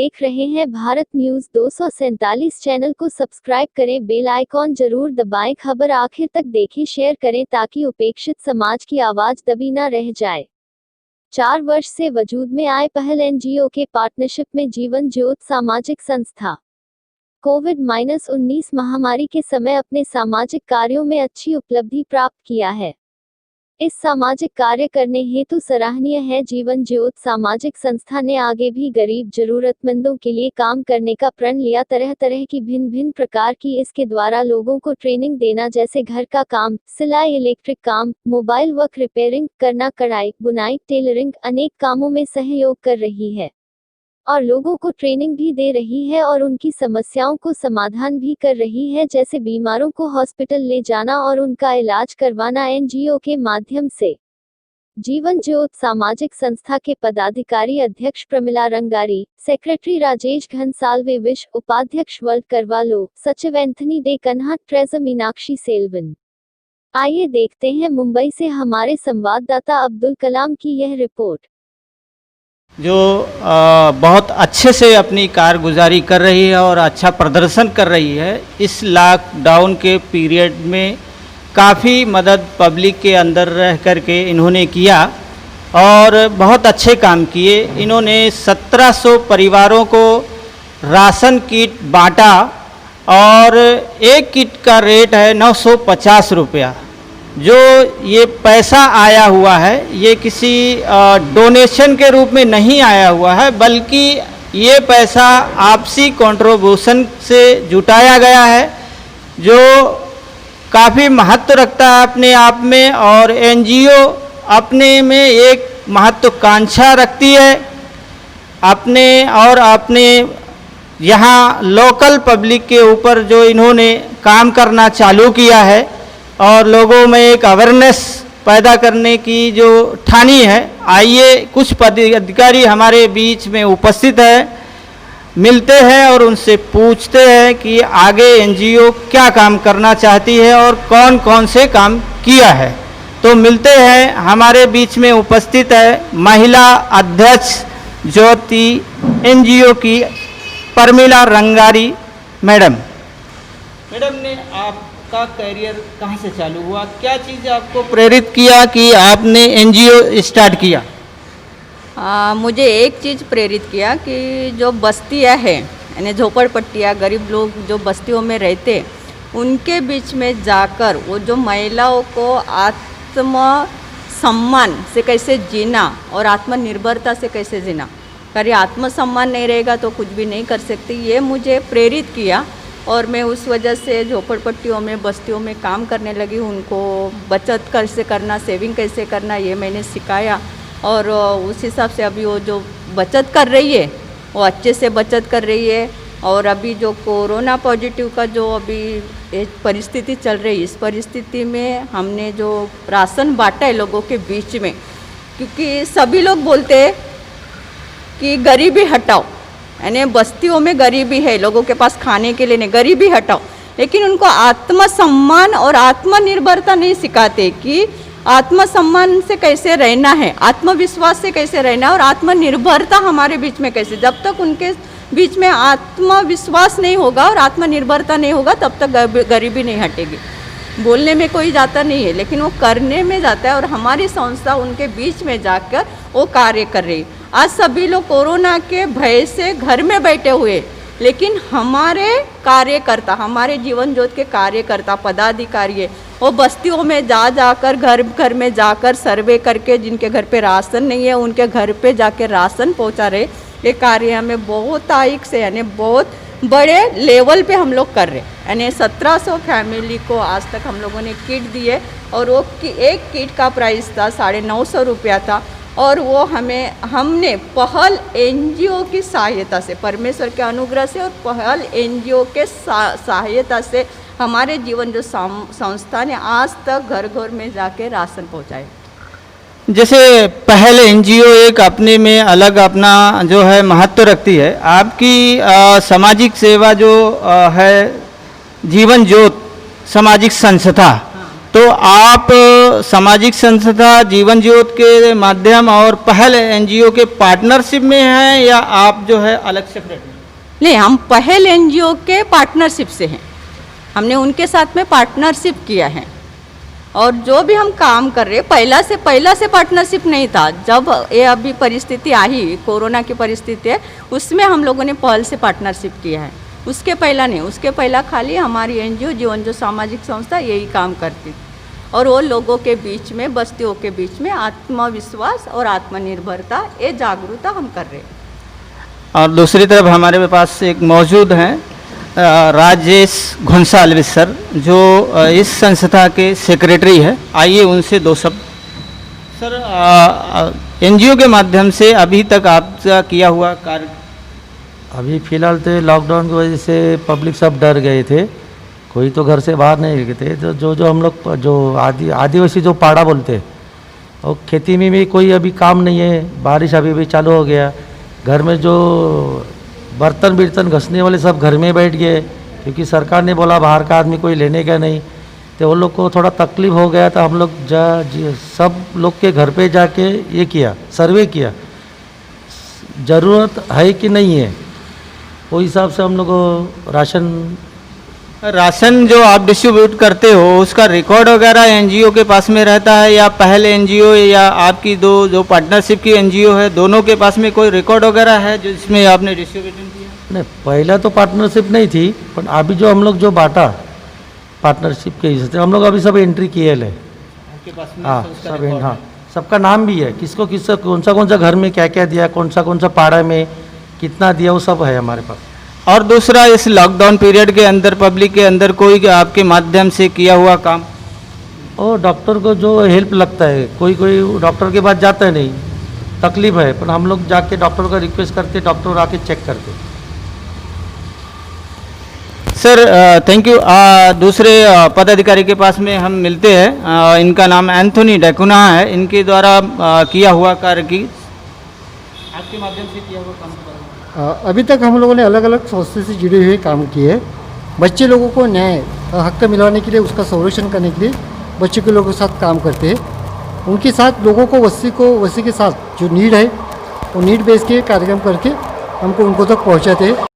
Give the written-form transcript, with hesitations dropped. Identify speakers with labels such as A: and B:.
A: देख रहे हैं भारत न्यूज 247 चैनल को सब्सक्राइब करें, बेल आइकॉन जरूर दबाएं, खबर आखिर तक देखें, शेयर करें ताकि उपेक्षित समाज की आवाज दबी न रह जाए। 4 वर्ष से वजूद में आए पहल एनजीओ के पार्टनरशिप में जीवन ज्योत सामाजिक संस्था कोविड-19 महामारी के समय अपने सामाजिक कार्यों में अच्छी उपलब्धि प्राप्त किया है। इस सामाजिक कार्य करने हेतु सराहनीय है। जीवन ज्योत सामाजिक संस्था ने आगे भी गरीब जरूरतमंदों के लिए काम करने का प्रण लिया। तरह तरह की भिन्न प्रकार की इसके द्वारा लोगों को ट्रेनिंग देना, जैसे घर का काम, सिलाई, इलेक्ट्रिक काम, मोबाइल वर्क, रिपेयरिंग करना, कढ़ाई, बुनाई, टेलरिंग, अनेक कामों में सहयोग कर रही है और लोगों को ट्रेनिंग भी दे रही है और उनकी समस्याओं को समाधान भी कर रही है, जैसे बीमारों को हॉस्पिटल ले जाना और उनका इलाज करवाना एनजीओ के माध्यम से। जीवन ज्योत सामाजिक संस्था के पदाधिकारी अध्यक्ष प्रमिला रंगारी, सेक्रेटरी राजेश घनसालवे, विश्व उपाध्यक्ष वर्ल्ड करवालो, सचिव एंथनी डे कन्हा, ट्रेजर मीनाक्षी सेल्वन। आइए देखते हैं मुंबई से हमारे संवाददाता अब्दुल कलाम की यह रिपोर्ट।
B: जो बहुत अच्छे से अपनी कारगुजारी कर रही है और अच्छा प्रदर्शन कर रही है। इस लॉकडाउन के पीरियड में काफ़ी मदद पब्लिक के अंदर रह कर के इन्होंने किया और बहुत अच्छे काम किए। इन्होंने 1700 परिवारों को राशन किट बांटा और एक किट का रेट है 950 रुपया। जो ये पैसा आया हुआ है ये किसी डोनेशन के रूप में नहीं आया हुआ है, बल्कि ये पैसा आपसी कंट्रीब्यूशन से जुटाया गया है, जो काफ़ी महत्व रखता है अपने आप में। और एनजीओ अपने में एक महत्वाकांक्षा रखती है अपने यहाँ लोकल पब्लिक के ऊपर जो इन्होंने काम करना चालू किया है और लोगों में एक अवेयरनेस पैदा करने की जो ठानी है। आइए कुछ पदाधिकारी हमारे बीच में उपस्थित है, मिलते हैं और उनसे पूछते हैं कि आगे एनजीओ क्या काम करना चाहती है और कौन कौन से काम किया है। तो मिलते हैं, हमारे बीच में उपस्थित है महिला अध्यक्ष ज्योति एनजीओ की प्रमिला रंगारी मैडम। मैडम ने आपका करियर कहाँ से चालू हुआ? क्या चीज़ आपको प्रेरित किया कि आपने एनजीओ स्टार्ट किया?
C: मुझे एक चीज़ प्रेरित किया कि जो बस्तियाँ हैं, यानी झोपड़पट्टियाँ, गरीब लोग जो बस्तियों में रहते, उनके बीच में जाकर वो जो महिलाओं को आत्म सम्मान से कैसे जीना और आत्मनिर्भरता से कैसे जीना, अगर आत्मसम्मान नहीं रहेगा तो कुछ भी नहीं कर सकती, ये मुझे प्रेरित किया। और मैं उस वजह से झोपड़पट्टियों में, बस्तियों में काम करने लगी। उनको बचत कैसे करना, सेविंग कैसे करना, ये मैंने सिखाया और उस हिसाब से अभी वो जो बचत कर रही है वो अच्छे से बचत कर रही है। और अभी जो कोरोना पॉजिटिव का जो अभी एक परिस्थिति चल रही है, इस परिस्थिति में हमने जो राशन बांटा है लोगों के बीच में, क्योंकि सभी लोग बोलते हैं कि गरीबी हटाओ, यानी बस्तियों में गरीबी है, लोगों के पास खाने के लिए नहीं, गरीबी हटाओ, लेकिन उनको आत्मसम्मान और आत्मनिर्भरता नहीं सिखाते कि आत्मसम्मान से कैसे रहना है, आत्मविश्वास से कैसे रहना है और आत्मनिर्भरता हमारे बीच में कैसे। जब तक उनके बीच में आत्मविश्वास नहीं होगा और आत्मनिर्भरता नहीं होगा तब तक गरीबी नहीं हटेगी। बोलने में कोई जाता नहीं है, लेकिन वो करने में जाता है और हमारी संस्था उनके बीच में जाकर वो कार्य कर रही है। आज सभी लोग कोरोना के भय से घर में बैठे हुए, लेकिन हमारे कार्यकर्ता, हमारे जीवन ज्योत के कार्यकर्ता पदाधिकारी है, वो बस्तियों में जाकर घर में जाकर सर्वे करके जिनके घर पे राशन नहीं है उनके घर पे जाके राशन पहुंचा रहे। ये कार्य हमें बहुत तारीख से, यानी बहुत बड़े लेवल पे हम लोग कर रहे हैं। यानी 1700 फैमिली को आज तक हम लोगों ने किट दिए और वो एक किट का प्राइस था 950 रुपया था। और वो हमने पहल एनजीओ की सहायता से, परमेश्वर के अनुग्रह से और पहल एनजीओ के सहायता से हमारे जीवन जो संस्था ने आज तक घर घर में जाके राशन पहुंचाए।
B: जैसे पहल एनजीओ एक अपने में अलग अपना जो है महत्व रखती है, आपकी सामाजिक सेवा जो है जीवन ज्योत सामाजिक संस्था, तो आप सामाजिक संस्था जीवन ज्योत के माध्यम और पहल एनजीओ के पार्टनरशिप में हैं या आप जो है अलग सेपरेट?
C: नहीं, हम पहल एनजीओ के पार्टनरशिप से हैं। हमने उनके साथ में पार्टनरशिप किया है और जो भी हम काम कर रहे हैं पहला से पार्टनरशिप नहीं था। जब ये अभी परिस्थिति आई, कोरोना की परिस्थिति है, उसमें हम लोगों ने पहल से पार्टनरशिप किया है। उसके पहला नहीं, उसके पहला खाली हमारी एनजीओ जीवन जो सामाजिक संस्था यही काम करती और वो लोगों के बीच में, बस्तियों के बीच में आत्मविश्वास और आत्मनिर्भरता ये जागरूकता हम कर रहे हैं।
B: और दूसरी तरफ हमारे पास एक मौजूद हैं राजेश घोंसाल्विस सर, जो इस संस्था के सेक्रेटरी है। आइए उनसे दो शब्द। सर, एनजीओ के माध्यम से अभी तक आपका किया हुआ कार्य?
D: अभी फ़िलहाल तो लॉकडाउन की वजह से पब्लिक सब डर गए थे, कोई तो घर से बाहर नहीं गए थे। जो हम लोग जो आदिवासी जो पाड़ा बोलते हैं, और खेती में भी कोई अभी काम नहीं है। बारिश अभी भी चालू हो गया, घर में जो बर्तन घसने वाले सब घर में बैठ गए, क्योंकि सरकार ने बोला बाहर का आदमी कोई लेने का नहीं। तो वो लोग को थोड़ा तकलीफ हो गया, तो हम लोग सब लोग के घर पे जाके ये किया, सर्वे किया, ज़रूरत है कि नहीं है। वो हिसाब से हम लोग
B: राशन जो आप डिस्ट्रीब्यूट करते हो उसका रिकॉर्ड वगैरह एनजीओ के पास में रहता है या पहले एनजीओ या आपकी दो जो पार्टनरशिप की एनजीओ है दोनों के पास में कोई रिकॉर्ड वगैरह है जो जिसमें आपने डिस्ट्रीब्यूशन किया?
D: नहीं, पहला तो पार्टनरशिप नहीं थी, पर अभी जो हम लोग जो बांटा पार्टनरशिप के हिसाब से हम लोग अभी सब एंट्री किए है।
B: आपके पास में
D: हाँ,
B: उसका
D: सब
B: रिकॉर्ड
D: हाँ,
B: है।
D: सबका नाम भी है, किसको कौन सा घर में क्या क्या दिया, कौन सा पाड़ा में कितना दिया, वो सब है हमारे पास।
B: और दूसरा, इस लॉकडाउन पीरियड के अंदर पब्लिक के अंदर कोई आपके माध्यम से किया हुआ काम?
D: और डॉक्टर को जो हेल्प लगता है, कोई डॉक्टर के पास जाता है नहीं, तकलीफ है, पर हम लोग जाके डॉक्टर का रिक्वेस्ट करते, डॉक्टर आके चेक करते।
B: Sir thank you. दूसरे पदाधिकारी के पास में हम मिलते हैं। इनका नाम एंथोनी डेकुना है। इनके द्वारा किया हुआ कार्य की आपके माध्यम से किया हुआ काम?
E: अभी तक हम लोगों ने अलग अलग संस्था से जुड़े हुए काम किए। बच्चे लोगों को न्याय हक मिलवाने के लिए, उसका संरक्षण करने के लिए बच्चों के लोगों के साथ काम करते हैं। उनके साथ लोगों को वसी के साथ जो नीड है वो नीड बेस के कार्यक्रम करके हमको उनको तक पहुंचाते हैं।